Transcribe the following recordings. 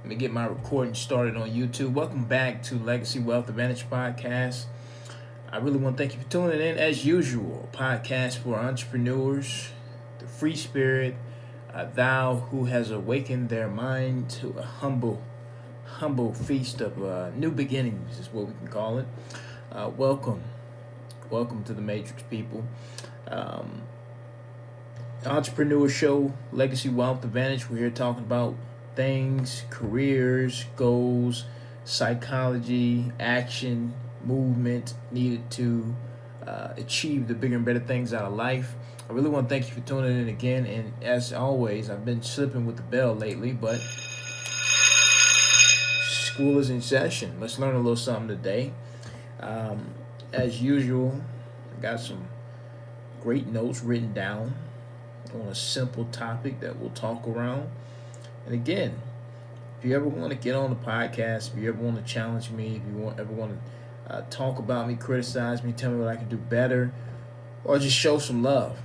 Let me get my recording started on YouTube. Welcome back to Legacy Wealth Advantage Podcast. I really want to thank you for tuning in. As usual, podcast for entrepreneurs, the free spirit, thou who has awakened their mind to a humble feast of new beginnings is what we can call it. Welcome to the Matrix, people. Um, Entrepreneur Show, Legacy Wealth Advantage. We're here talking about things, careers, goals, psychology, action, movement needed to achieve the bigger and better things out of life. I really want to thank you for tuning in again. And as always, I've been slipping with the bell lately, but school is in session. Let's learn a little something today. As usual, I got some great notes written down on a simple topic that we'll talk around. And again, if you ever want to get on the podcast, if you ever want to challenge me, if you ever want to talk about me, criticize me, tell me what I can do better, or just show some love,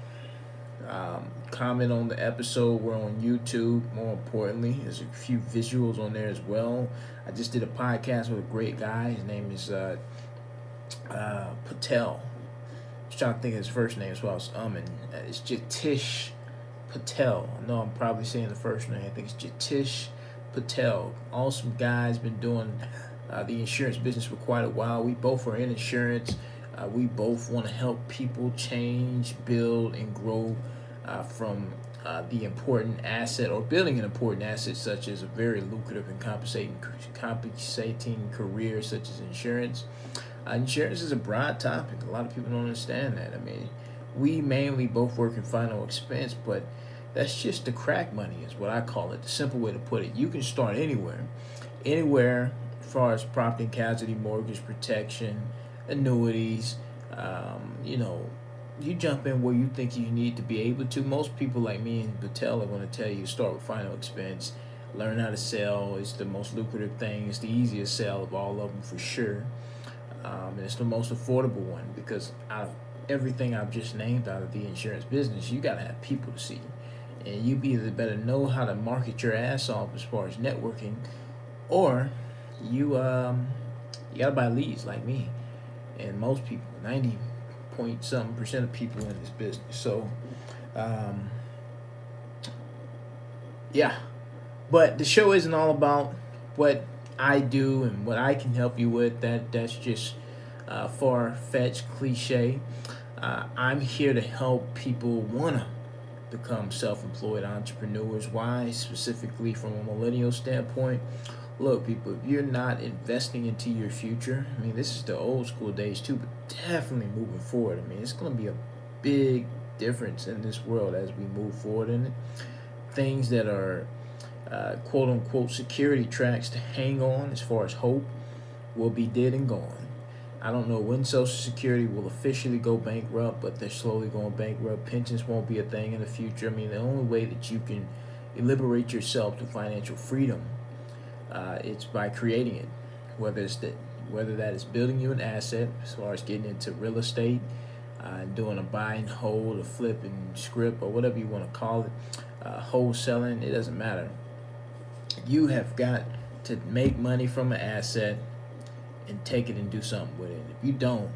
comment on the episode. We're on YouTube. More importantly, there's a few visuals on there as well. I just did a podcast with a great guy. His name is Patel. I was trying to think of his first name as well. It's Jatish Patel. I know I'm probably saying the first name. I think it's Jatish Patel. Awesome guy's been doing the insurance business for quite a while. We both are in insurance. We both want to help people change, build, and grow from the important asset or building an important asset such as a very lucrative and compensating career such as insurance. Insurance is a broad topic. A lot of people don't understand that. I mean, we mainly both work in final expense, but that's just the crack money is what I call it. The simple way to put it. You can start anywhere as far as property and casualty, mortgage protection, annuities. You jump in where you think you need to be able to. Most people like me and Patel are going to tell you start with final expense, learn how to sell. It's the most lucrative thing. It's the easiest sell of all of them for sure. And it's the most affordable one because out of everything I've just named out of the insurance business, you got to have people to see. And you either better know how to market your ass off as far as networking, or you got to buy leads like me. And most people, 90 point something percent of people in this business. So, yeah. But the show isn't all about what I do and what I can help you with. That's just far-fetched cliche. I'm here to help people wanna become self-employed entrepreneurs. Why? Specifically from a millennial standpoint. Look, people, if you're not investing into your future, I mean, this is the old school days too, but definitely moving forward. I mean, it's going to be a big difference in this world as we move forward in it. Things that are quote unquote security tracks to hang on as far as hope will be dead and gone. I don't know when Social Security will officially go bankrupt, but they're slowly going bankrupt. Pensions won't be a thing in the future. I mean, the only way that you can liberate yourself to financial freedom, it's by creating it. Whether that is building you an asset, as far as getting into real estate, doing a buy and hold, a flip and script, or whatever you want to call it, wholesaling, it doesn't matter. You have got to make money from an asset and take it and do something with it. If you don't,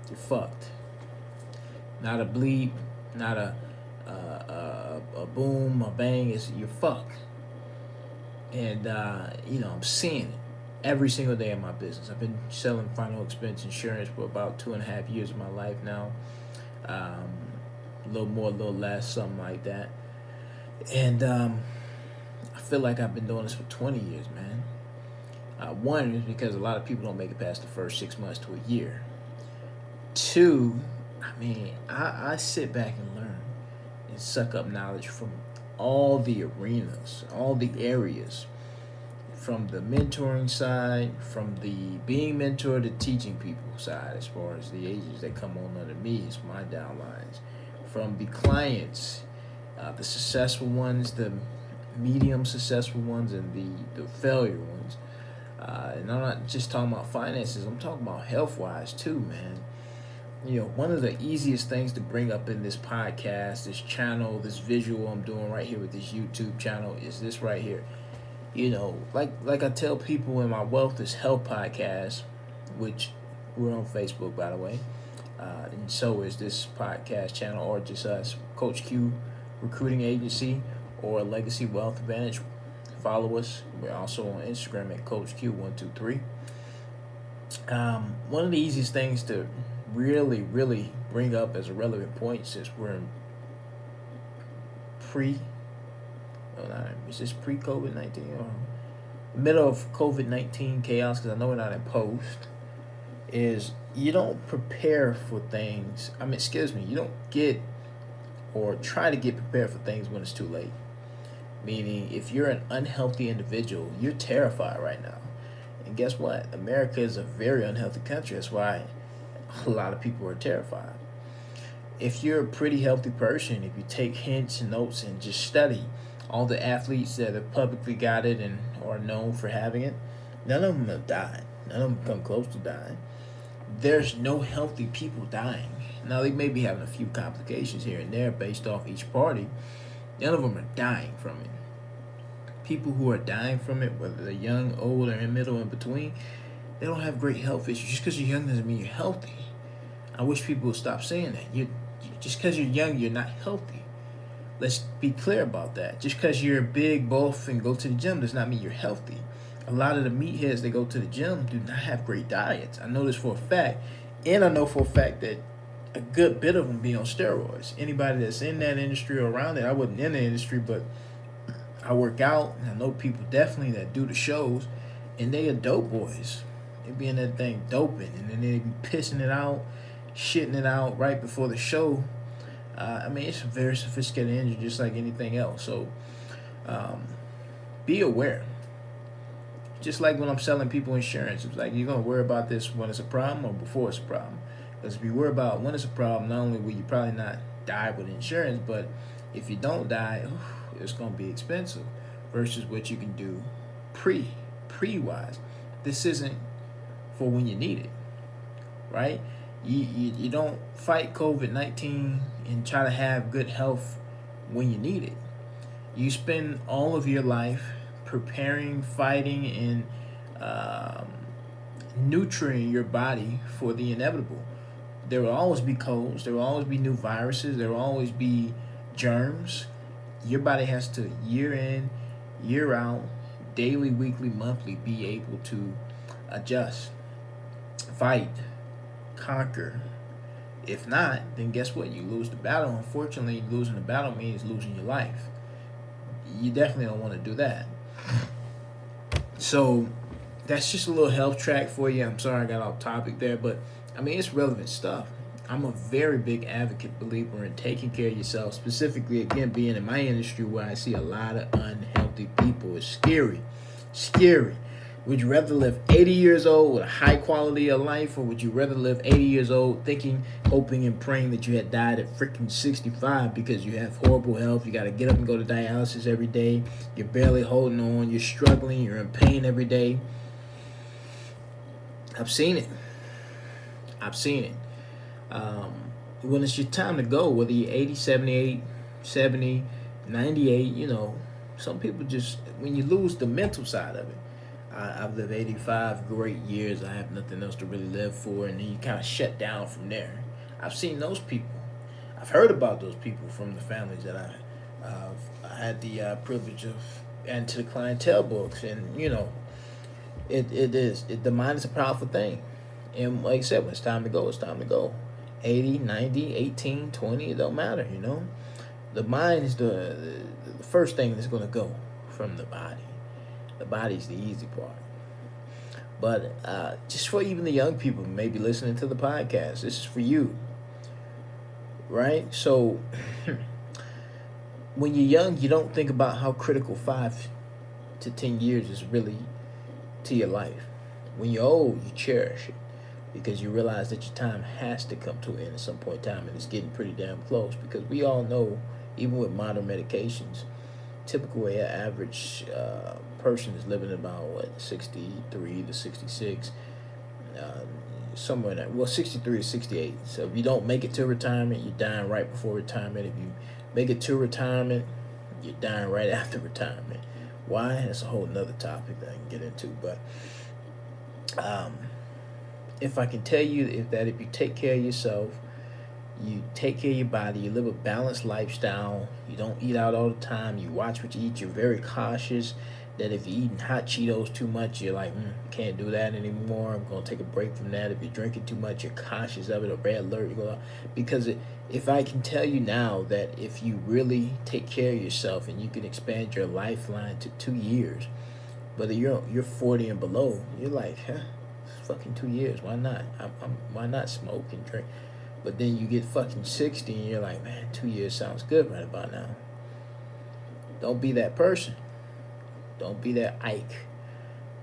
you're fucked. Not a bleep, not a boom, a bang. You're fucked. And I'm seeing it every single day in my business. I've been selling final expense insurance for about 2.5 years of my life now. A little more, a little less, something like that. And I feel like I've been doing this for 20 years, man. One is because a lot of people don't make it past the first 6 months to a year. Two, I mean, I sit back and learn and suck up knowledge from all the arenas, all the areas, from the mentoring side, from the being mentored to teaching people side, as far as the agents that come on under me, it's my downlines, from the clients, the successful ones, the medium successful ones, and the failure ones. And I'm not just talking about finances, I'm talking about health-wise too, man. One of the easiest things to bring up in this podcast, this channel, this visual I'm doing right here with this YouTube channel is this right here. Like I tell people in my Wealth is Health podcast, which we're on Facebook, by the way, and so is this podcast channel, or just us, Coach Q Recruiting Agency, or Legacy Wealth Advantage. Follow us. We're also on Instagram at Coach Q123. One of the easiest things to really bring up as a relevant point, since we're in is this pre-COVID-19 or middle of COVID-19 chaos, because I know we're not in post, is you don't prepare for things. You don't get or try to get prepared for things when it's too late. Meaning, if you're an unhealthy individual, you're terrified right now. And guess what? America is a very unhealthy country. That's why a lot of people are terrified. If you're a pretty healthy person, if you take hints and notes and just study all the athletes that have publicly got it and are known for having it, none of them have died. None of them come close to dying. There's no healthy people dying. Now, they may be having a few complications here and there based off each party. None of them are dying from it. People who are dying from it, whether they're young, old, or in middle, in between, they don't have great health issues. Just because you're young doesn't mean you're healthy. I wish people would stop saying that. Just because you're young, you're not healthy. Let's be clear about that. Just because you're big, buff, and go to the gym does not mean you're healthy. A lot of the meatheads that go to the gym do not have great diets. I know this for a fact. And I know for a fact that a good bit of them be on steroids. Anybody that's in that industry or around it, I wasn't in the industry, but I work out, and I know people definitely that do the shows, and they are dope boys. They be in that thing doping, and then they be pissing it out, shitting it out right before the show. It's a very sophisticated injury, just like anything else. So, be aware. Just like when I'm selling people insurance, it's like you're gonna worry about this when it's a problem or before it's a problem. Because if you worry about when it's a problem, not only will you probably not die with insurance, but if you don't die, it's gonna be expensive. Versus what you can do pre-wise. This isn't for when you need it, right? You don't fight COVID-19 and try to have good health when you need it. You spend all of your life preparing, fighting, and nurturing your body for the inevitable. There will always be colds. There will always be new viruses. There will always be germs. Your body has to, year in, year out, daily, weekly, monthly, be able to adjust, fight, conquer. If not, then guess what? You lose the battle. Unfortunately, losing the battle means losing your life. You definitely don't want to do that. So that's just a little health track for you. I'm sorry I got off topic there, but it's relevant stuff. I'm a very big advocate, believer in taking care of yourself, specifically, again, being in my industry where I see a lot of unhealthy people. It's scary. Would you rather live 80 years old with a high quality of life, or would you rather live 80 years old thinking, hoping, and praying that you had died at freaking 65 because you have horrible health, you got to get up and go to dialysis every day, you're barely holding on, you're struggling, you're in pain every day? I've seen it. When it's your time to go, whether you're 80, 78, 70, 98, some people just, when you lose the mental side of it, I've lived 85 great years, I have nothing else to really live for, and then you kind of shut down from there. I've seen those people. I've heard about those people from the families that I had the privilege of adding to the clientele books, and the mind is a powerful thing. And like I said, when it's time to go, it's time to go. 80, 90, 18, 20, it don't matter, The mind is the first thing that's going to go from the body. The body's the easy part. But just for even the young people maybe listening to the podcast, this is for you, right? So when you're young, you don't think about how critical 5 to 10 years is really to your life. When you're old, you cherish it, because you realize that your time has to come to an end at some point in time, and it's getting pretty damn close, because we all know, even with modern medications, typical average person is living about 63 to 66, somewhere in that. 63 to 68. So if you don't make it to retirement, you're dying right before retirement. If you make it to retirement, you're dying right after retirement. Why? That's a whole nother topic that I can get into. But if I can tell you if you take care of yourself, you take care of your body, you live a balanced lifestyle, you don't eat out all the time, you watch what you eat, you're very cautious that if you're eating hot Cheetos too much, you're like, can't do that anymore, I'm going to take a break from that. If you're drinking too much, you're cautious of it, a red alert, you go out. Because if I can tell you now that if you really take care of yourself and you can expand your lifeline to 2 years, whether you're 40 and below, you're like, it's fucking 2 years, why not? Why not smoke and drink? But then you get fucking 60 and you're like, man, 2 years sounds good right about now. Don't be that person. Don't be that Ike,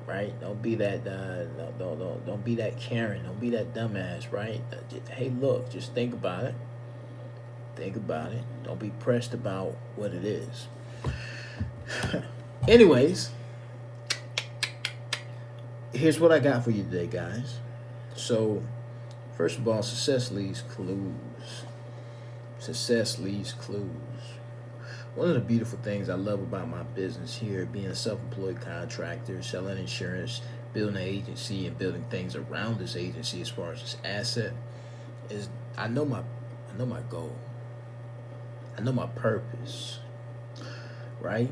right? Don't be that. Don't be that Karen. Don't be that dumbass, right? Hey, look, just think about it. Think about it. Don't be pressed about what it is. Anyways, here's what I got for you today, guys. So, first of all, success leaves clues. Success leaves clues. One of the beautiful things I love about my business here, being a self-employed contractor, selling insurance, building an agency, and building things around this agency as far as this asset, is I know my goal. I know my purpose, right?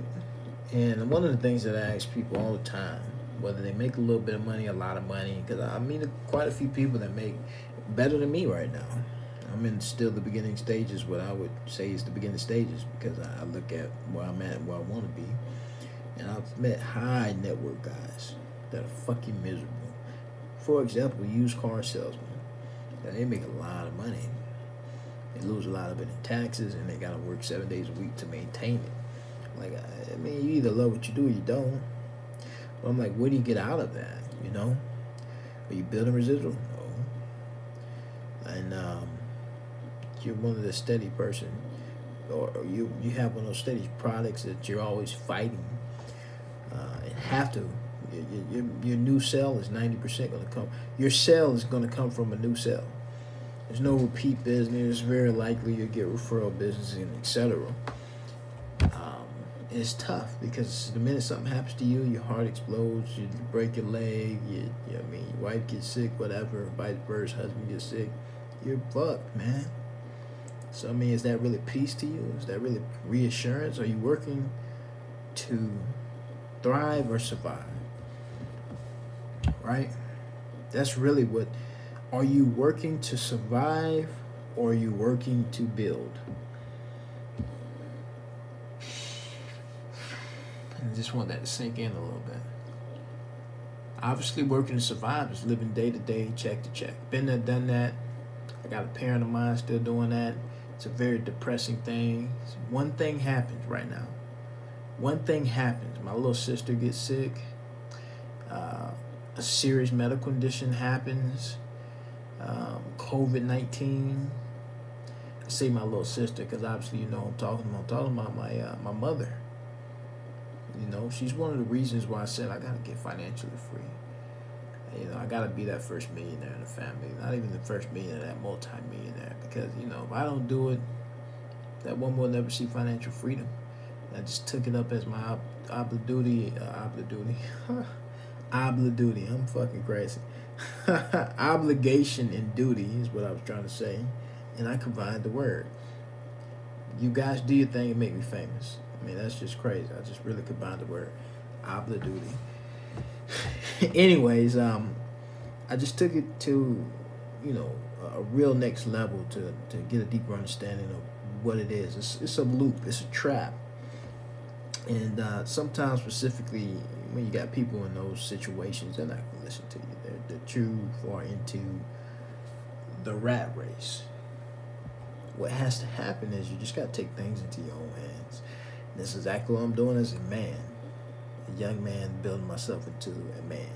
And one of the things that I ask people all the time, whether they make a little bit of money, a lot of money, because I meet quite a few people that make better than me right now. I'm in still the beginning stages, what I would say is the beginning stages, because I look at where I'm at and where I want to be. And I've met high network guys that are fucking miserable. For example, used car salesmen. They make a lot of money. They lose a lot of it in taxes, and they got to work 7 days a week to maintain it. Like, I mean, you either love what you do or you don't. But I'm like, what do you get out of that, you know? Are you building residual? No. And you're one of the steady person, or you have one of those steady products that you're always fighting and have to. Your new sale is 90% going to come. Your sale is going to come from a new sale. There's no repeat business. Very likely you'll get referral business and etc. It's tough because the minute something happens to you, your heart explodes, you break your leg, your wife gets sick, whatever, vice versa, husband gets sick, you're fucked, man. So, is that really peace to you? Is that really reassurance? Are you working to thrive or survive? Right? That's really what... Are you working to survive or are you working to build? I just want that to sink in a little bit. Obviously, working to survive is living day to day, check to check. Been there, done that. I got a parent of mine still doing that. It's a very depressing thing. One thing happens right now. One thing happens. My little sister gets sick. A serious medical condition happens. COVID-19. I say my little sister because obviously I'm talking about my mother. She's one of the reasons why I said I gotta get financially free. I gotta be that first millionaire in the family. Not even the first millionaire, that multi-millionaire. Because if I don't do it, that woman will never see financial freedom. I just took it up as my obligation. I'm fucking crazy. Obligation and duty is what I was trying to say, and I combined the word. You guys do your thing and make me famous. That's just crazy. I just really combined the word obligation. Anyways, I just took it to a real next level to get a deeper understanding of what it is. It's a loop. It's a trap. And sometimes, specifically, when you got people in those situations, they're not going to listen to you. They're too far into the rat race. What has to happen is you just got to take things into your own hands. And this is exactly what I'm doing as a man, a young man, building myself into a man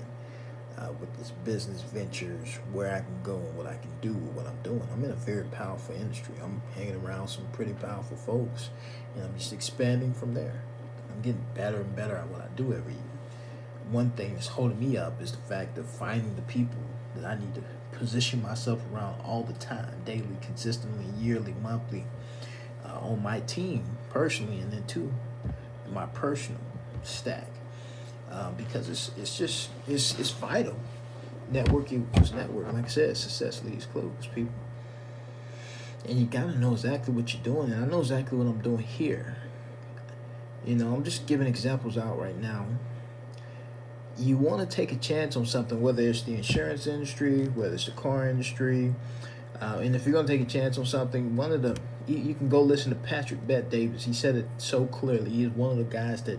with this business ventures, where I can go and what I can do with what I'm doing. I'm in a very powerful industry. I'm hanging around some pretty powerful folks, and I'm just expanding from there. I'm getting better and better at what I do every year. One thing that's holding me up is the fact of finding the people that I need to position myself around all the time, daily, consistently, yearly, monthly, on my team personally, and then too, in my personal. stack, because it's vital. Network equals network. Like I said, success leads clues, people. And you gotta know exactly what you're doing. And I know exactly what I'm doing here. I'm just giving examples out right now. You want to take a chance on something, whether it's the insurance industry, whether it's the car industry, and if you're gonna take a chance on something, you can go listen to Patrick Bet Davis. He said it so clearly. He's one of the guys that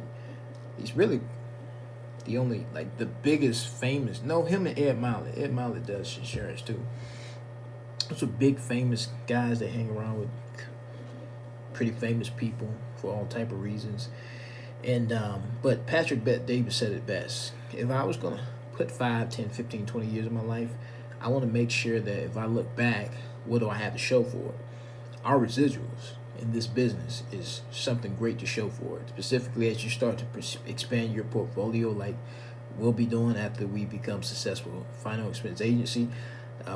he's really the only, like, the biggest famous. No, him and Ed Mylett. Ed Mylett does insurance too. Those are big famous guys that hang around with pretty famous people for all type of reasons. And but Patrick Bet Davis said it best. If I was gonna put 5, 10, 15, 20 years of my life, I want to make sure that if I look back, what do I have to show for it? Our residuals in this business is something great to show for it, specifically as you start to expand your portfolio, like we'll be doing after we become successful final expense agency,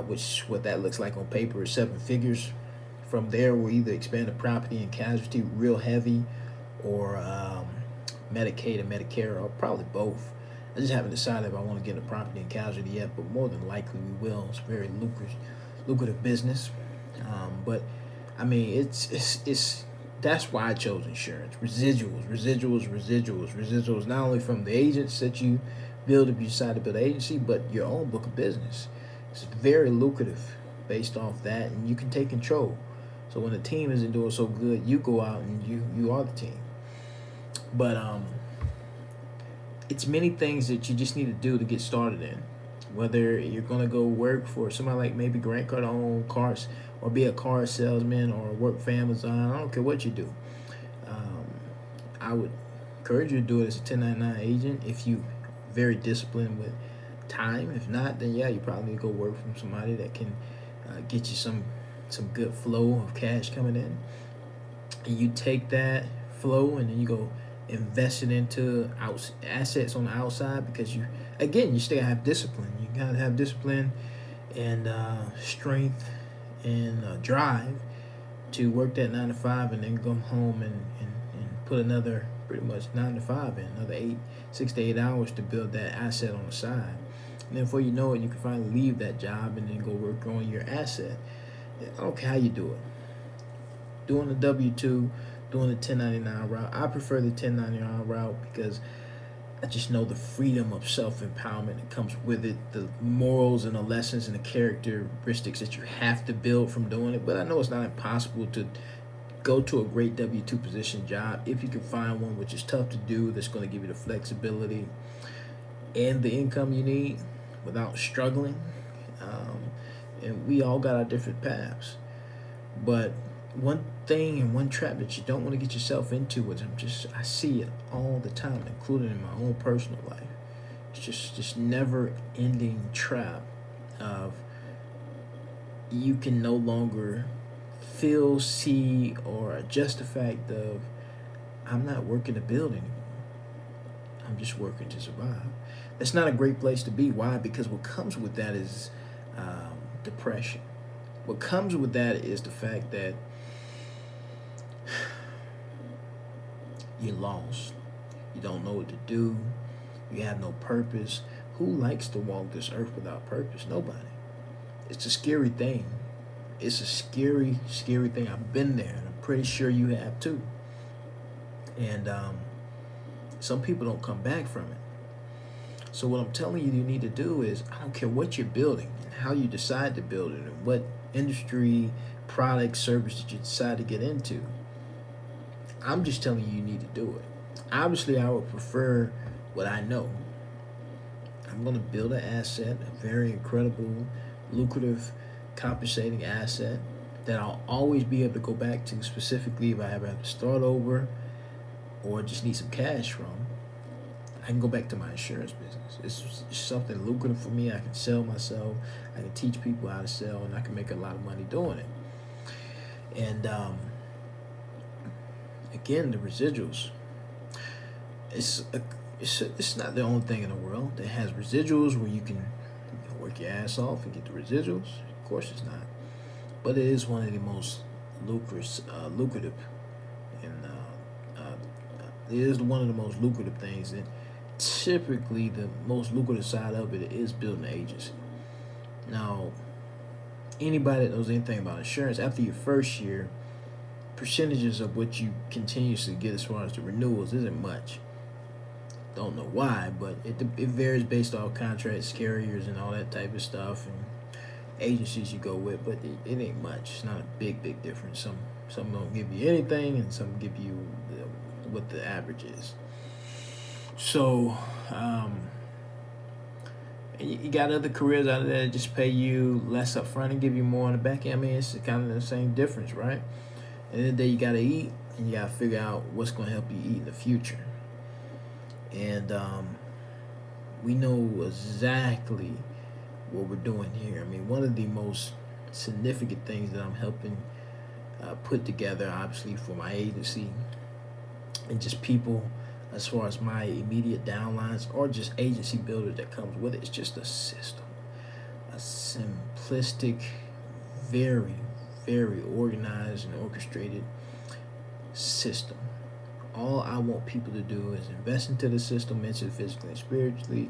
which what that looks like on paper is 7 figures. From there, we'll either expand the property and casualty real heavy, or Medicaid and Medicare, or probably both. I just haven't decided if I want to get into property and casualty yet, but more than likely we will. It's a very lucrative business. But I mean, it's that's why I chose insurance. Residuals. Not only from the agents that you build if you decide to build an agency, but your own book of business. It's very lucrative based off that, and you can take control. So when the team isn't doing so good, you go out and you are the team. But it's many things that you just need to do to get started in. Whether you're gonna go work for somebody like maybe Grant Cardone Cars, or be a car salesman, or work for Amazon. I don't care what you do. I would encourage you to do it as a 1099 agent if you very disciplined with time. If not, then yeah, you probably need to go work from somebody that can get you some good flow of cash coming in. And you take that flow and then you go invest it into assets on the outside, because you still have discipline. You gotta have discipline and strength and drive to work that 9 to 5, and then come home and put another pretty much 9 to 5 in, another 6 to 8 hours to build that asset on the side. And then before you know it, you can finally leave that job and then go work on your asset. I don't care how you do it. Doing the W-2, doing the 1099 route. I prefer the 1099 route because I just know the freedom of self-empowerment that comes with it, the morals and the lessons and the characteristics that you have to build from doing it. But I know it's not impossible to go to a great W-2 position job if you can find one, which is tough to do, that's going to give you the flexibility and the income you need without struggling. And we all got our different paths. But one thing and one trap that you don't want to get yourself into, which I see it all the time, including in my own personal life. It's just never ending trap of you can no longer feel, see, or adjust the fact of I'm not working to build anymore. I'm just working to survive. That's not a great place to be. Why? Because what comes with that is depression. What comes with that is the fact that you're lost. You don't know what to do. You have no purpose. Who likes to walk this earth without purpose? Nobody. It's a scary thing. It's a scary, scary thing. I've been there, and I'm pretty sure you have too. And some people don't come back from it. So what I'm telling you need to do is, I don't care what you're building and how you decide to build it and what industry, product, service that you decide to get into. I'm just telling you need to do it. Obviously, I would prefer what I know. I'm going to build an asset, a very incredible, lucrative, compensating asset that I'll always be able to go back to, specifically if I ever have to start over or just need some cash from. I can go back to my insurance business. It's something lucrative for me. I can sell myself. I can teach people how to sell, and I can make a lot of money doing it. And again, the residuals. It's not the only thing in the world that has residuals where you can work your ass off and get the residuals. Of course, it's not. But it is one of the most lucrative and It is one of the most lucrative things, and typically the most lucrative side of it is building an agency. Now, anybody that knows anything about insurance, after your first year, percentages of what you continuously get as far as the renewals isn't much. Don't know why, but it varies based off contracts, carriers, and all that type of stuff, and agencies you go with. But it ain't much. It's not a big difference. Some don't give you anything, and some give you what the average is. So, and you got other careers out there that just pay you less up front and give you more on the back end. I mean, it's kind of the same difference, right? And then the day you gotta eat, and you gotta figure out what's gonna help you eat in the future. And we know exactly what we're doing here. I mean, one of the most significant things that I'm helping put together, obviously, for my agency and just people as far as my immediate downlines or just agency builders that comes with it, it's just a system, a simplistic, very organized and orchestrated system. All I want people to do is invest into the system, mentally, physically, and spiritually,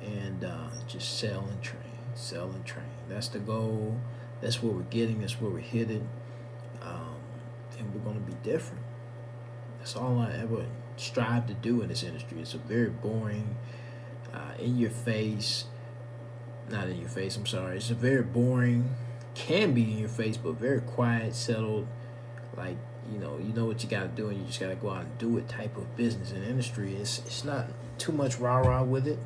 and just sell and train. That's the goal. That's what we're getting. That's where we're headed. And we're going to be different. That's all I ever strive to do in this industry. It's a very boring, in your face, not in your face, I'm sorry. It's a very boring, can be in your face, but very quiet, settled, like, you know what you got to do, and you just got to go out and do it type of business and industry. It's not too much rah-rah with it.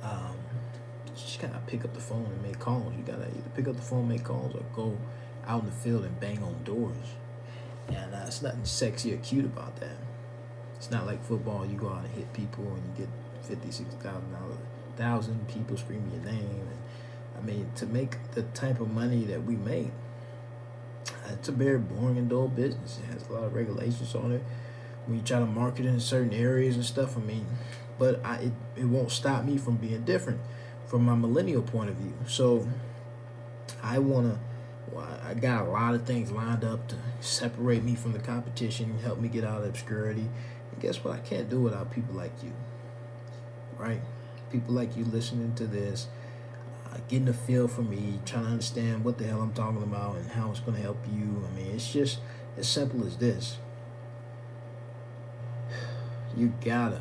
You just got to pick up the phone and make calls. You got to either pick up the phone, make calls, or go out in the field and bang on doors. And it's nothing sexy or cute about that. It's not like football. You go out and hit people and you get $50,000, people screaming your name. And I mean, to make the type of money that we make, it's a very boring and dull business. It has a lot of regulations on it. When you try to market in certain areas and stuff, I mean, but it won't stop me from being different from my millennial point of view. So I got a lot of things lined up to separate me from the competition, help me get out of obscurity. And guess what? I can't do it without people like you, right? People like you listening to this, getting a feel for me, trying to understand what the hell I'm talking about and how it's going to help you. I mean, it's just as simple as this. You gotta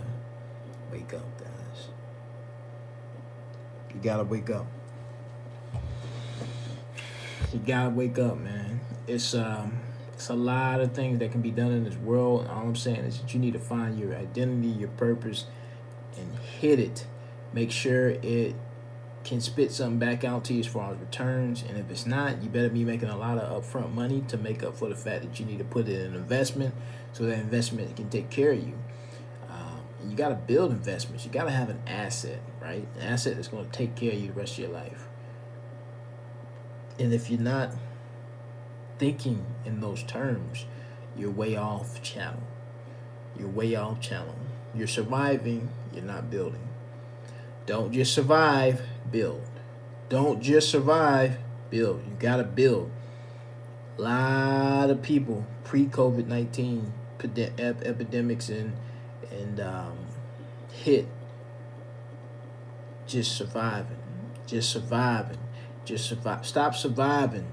wake up, guys. You gotta wake up. You gotta wake up, man. It's a lot of things that can be done in this world. All I'm saying is that you need to find your identity, your purpose, and hit it. Make sure it can spit something back out to you as far as returns. And if it's not, you better be making a lot of upfront money to make up for the fact that you need to put it in an investment so that investment can take care of you. And you got to build investments. You got to have an asset, right? An asset that's going to take care of you the rest of your life. And if you're not thinking in those terms, you're way off channel. You're surviving, you're not building. Don't just survive, build. Don't just survive, build. You gotta build. A lot of people pre-COVID-19 epidemics and hit just surviving. Stop surviving.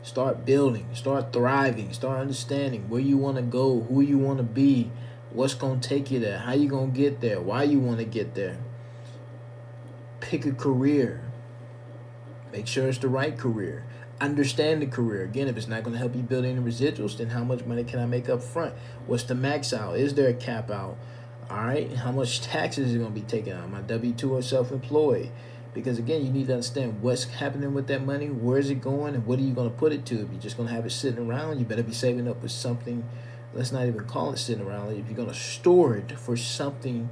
Start building. Start thriving. Start understanding where you want to go, who you want to be, what's going to take you there, how you going to get there, why you want to get there. Pick a career. Make sure it's the right career. Understand the career. Again, if it's not going to help you build any residuals, then how much money can I make up front? What's the max out? Is there a cap out? All right. How much taxes is going to be taken out? Am I W-2 or self-employed? Because, again, you need to understand what's happening with that money, where is it going, and what are you going to put it to? If you're just going to have it sitting around, you better be saving up for something. Let's not even call it sitting around. If you're going to store it for something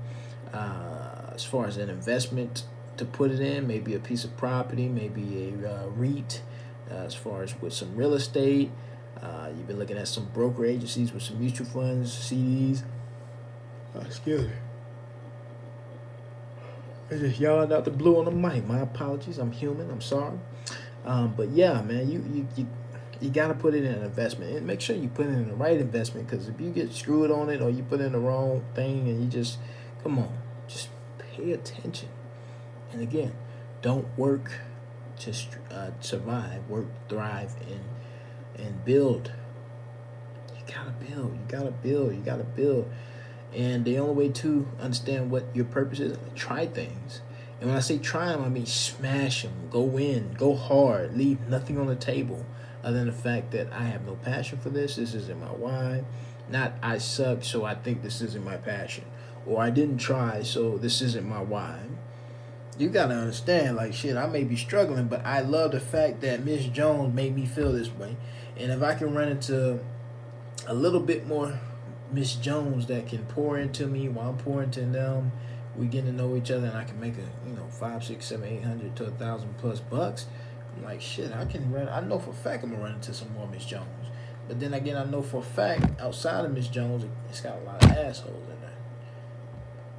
as far as an investment to put it in, maybe a piece of property, maybe a REIT, as far as with some real estate. You've been looking at some broker agencies with some mutual funds, CDs. Excuse me. I just yawned out the blue on the mic. My apologies. I'm human. I'm sorry. But yeah, man, you You got to put it in an investment, and make sure you put it in the right investment, because if you get screwed on it or you put in the wrong thing and you just, come on, just pay attention. And again, don't work to survive, work to thrive, and build. You gotta build, you gotta build, you gotta build. And the only way to understand what your purpose is, try things. And when I say try them, I mean smash them, go in, go hard, leave nothing on the table other than the fact that I have no passion for this isn't my why. Not I suck, so I think this isn't my passion. Or I didn't try, so this isn't my why. You gotta understand, like, shit, I may be struggling, but I love the fact that Miss Jones made me feel this way. And if I can run into a little bit more Miss Jones that can pour into me while I'm pouring into them, we get to know each other, and I can make a, 5, 6, 7, 800 to 1,000 plus bucks. I'm like, shit, I can run. I know for a fact I'm gonna run into some more Miss Jones. But then again, I know for a fact outside of Miss Jones, it's got a lot of assholes in there.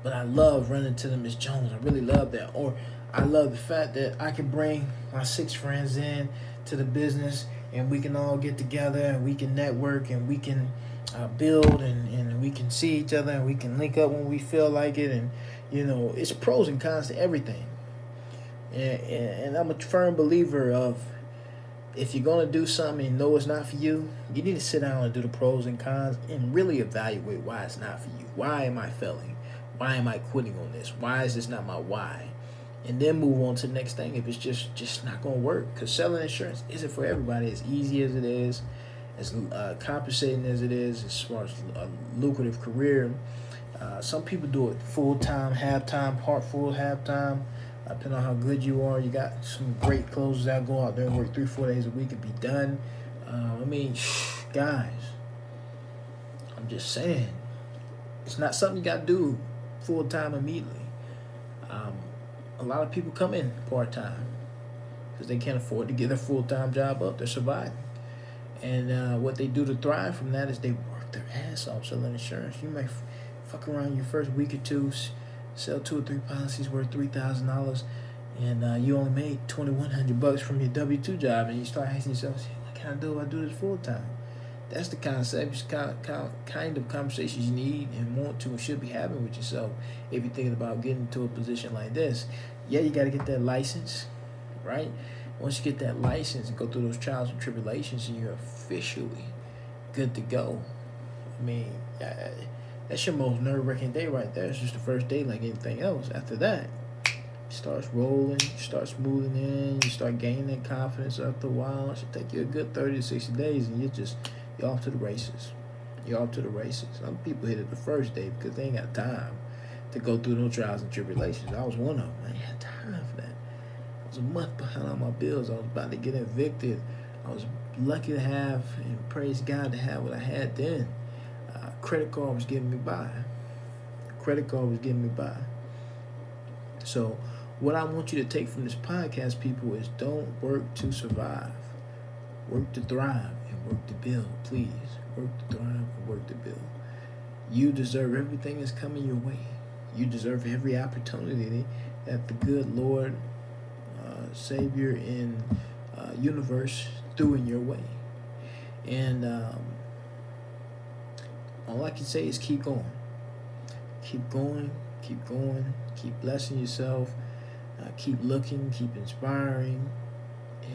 But I love running to the Miss Jones. I really love that. Or I love the fact that I can bring my 6 friends in to the business, and we can all get together, and we can network, and we can build, and we can see each other, and we can link up when we feel like it. And it's pros and cons to everything. And I'm a firm believer of, if you're going to do something and you know it's not for you, you need to sit down and do the pros and cons and really evaluate why it's not for you. Why am I failing? Why am I quitting on this? Why is this not my why? And then move on to the next thing if it's just not going to work. Because selling insurance isn't for everybody. As easy as it is, as compensating as it is, as far as a lucrative career. Some people do it full-time, half-time, part full, half-time. Depending on how good you are, you got some great closers that go out there and work 3-4 days a week and be done. Guys, I'm just saying, it's not something you got to do full-time immediately. A lot of people come in part-time because they can't afford to get their full-time job up. They're surviving. And what they do to thrive from that is they work their ass off selling insurance. You may fuck around your first week or two, sell 2 or 3 policies worth $3,000, and you only made $2,100 from your W-2 job, and you start asking yourself, what can I do if I do this full time? That's the kind of conversations you need and want to and should be having with yourself if you're thinking about getting into a position like this. Yeah, you got to get that license, right? Once you get that license and go through those trials and tribulations, and you're officially good to go. That's your most nerve-wracking day right there. It's just the first day like anything else. After that, it starts rolling, you start smoothing in, you start gaining that confidence after a while. It should take you a good 30 to 60 days, and you're off to the races. You're off to the races. Some people hit it the first day because they ain't got time to go through no trials and tribulations. I was one of them. I ain't had time for that. I was a month behind on my bills. I was about to get evicted. I was lucky to have, and praise God to have what I had then. Credit card was getting me by. So what I want you to take from this podcast, people, is don't work to survive. Work to thrive and work to build. Please, work to thrive and work to build. You deserve everything that's coming your way. You deserve every opportunity that the good Lord, Savior, and universe threw in your way. And all I can say is keep going. Keep going. Keep blessing yourself. Keep looking. Keep inspiring.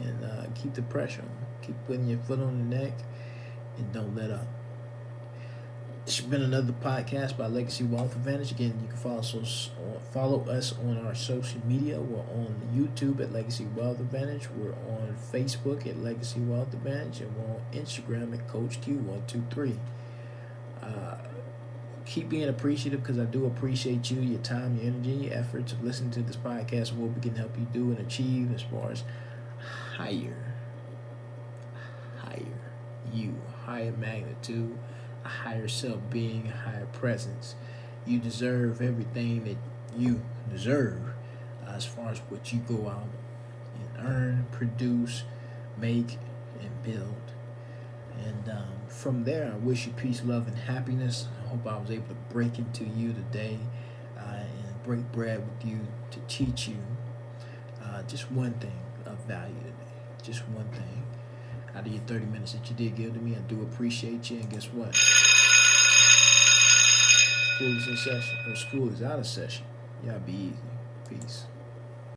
And keep the pressure on. Keep putting your foot on the neck. And don't let up. It's been another podcast by Legacy Wealth Advantage. Again, you can follow us on our social media. We're on YouTube at Legacy Wealth Advantage. We're on Facebook at Legacy Wealth Advantage. And we're on Instagram at Coach Q123. Keep being appreciative, because I do appreciate you, your time, your energy, your efforts of listening to this podcast, and what we can help you do and achieve as far as higher magnitude, a higher self-being, a higher presence. You deserve everything that you deserve as far as what you go out and earn, produce, make, and build. And from there, I wish you peace, love, and happiness. I hope I was able to break into you today and break bread with you to teach you just one thing of value today. Just one thing. out of your 30 minutes that you did give to me. I do appreciate you. And guess what? School is in session, or school is out of session. Y'all be easy.